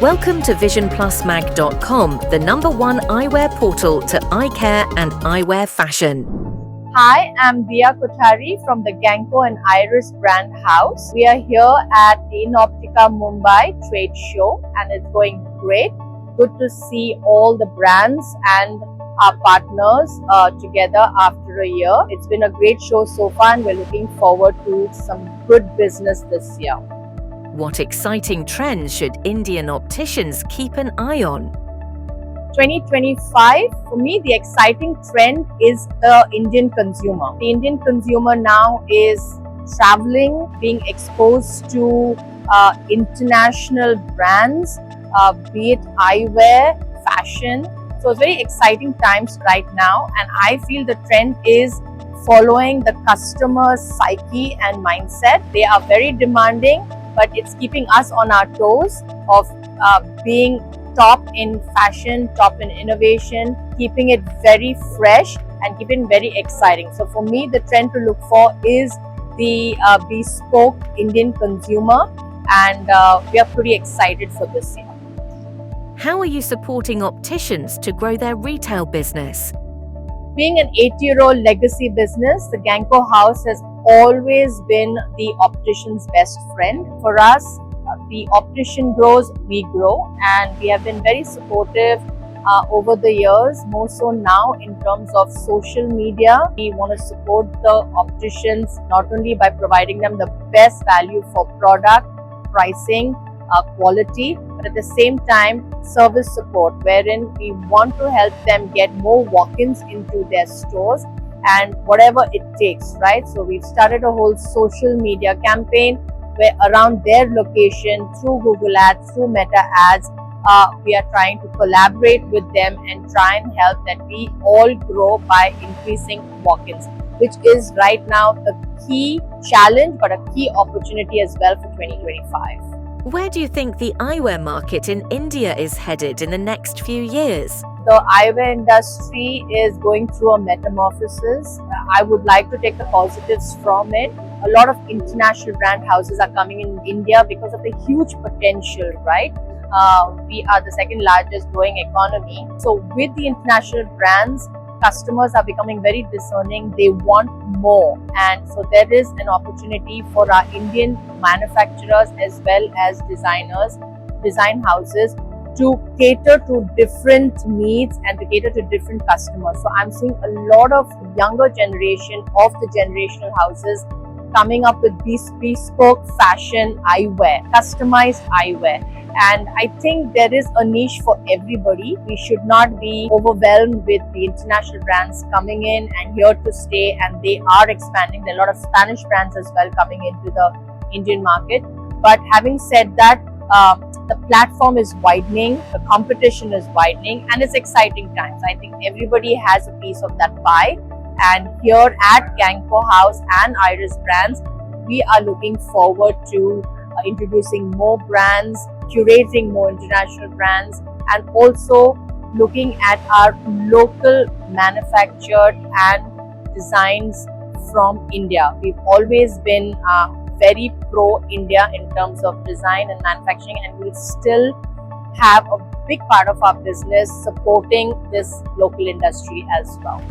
Welcome to visionplusmag.com, the #1 eyewear portal to eye care and eyewear fashion. Hi, I'm Dia Kothari from the Ganko and Iris brand house. We are here at Inoptica Mumbai trade show and it's going great. Good to see all the brands and our partners together after a year. It's been a great show so far and we're looking forward to some good business this year. What exciting trends should Indian opticians keep an eye on? 2025, for me, the exciting trend is the Indian consumer. The Indian consumer now is traveling, being exposed to international brands, be it eyewear, fashion. So it's very exciting times right now, and I feel the trend is following the customer's psyche and mindset. They are very demanding, but it's keeping us on our toes of being top in fashion, top in innovation, keeping it very fresh and keeping it very exciting. So for me, the trend to look for is the bespoke Indian consumer, and we are pretty excited for this year. How are you supporting opticians to grow their retail business? Being an 80-year-old legacy business, the Ganko House has always been the optician's best friend. For us, the optician grows, we grow, and we have been very supportive over the years, more so now in terms of social media. We want to support the opticians not only by providing them the best value for product, pricing, quality, but at the same time service support, wherein we want to help them get more walk-ins into their stores and whatever it takes, right? So we've started a whole social media campaign where around their location, through Google Ads, through Meta Ads, we are trying to collaborate with them and try and help that we all grow by increasing walk-ins, which is right now a key challenge but a key opportunity as well for 2025. Where do you think the eyewear market in India is headed in the next few years? The eyewear industry is going through a metamorphosis. I would like to take the positives from it. A lot of international brand houses are coming in India because of the huge potential, right? We are the second largest growing economy. So with the international brands, customers are becoming very discerning. They want more. And so there is an opportunity for our Indian manufacturers as well as designers, design houses, to cater to different needs and to cater to different customers. So I'm seeing a lot of younger generation of the generational houses coming up with these bespoke fashion eyewear, customized eyewear. And I think there is a niche for everybody. We should not be overwhelmed with the international brands coming in and here to stay, and they are expanding. There are a lot of Spanish brands as well coming into the Indian market. But having said that, the platform is widening, the competition is widening, and it's exciting times. I think everybody has a piece of that pie. And here at Ganko House and Iris brands, we are looking forward to introducing more brands, curating more international brands, and also looking at our local manufactured and designs from India. We've always been very pro-India in terms of design and manufacturing, and we'll still have a big part of our business supporting this local industry as well.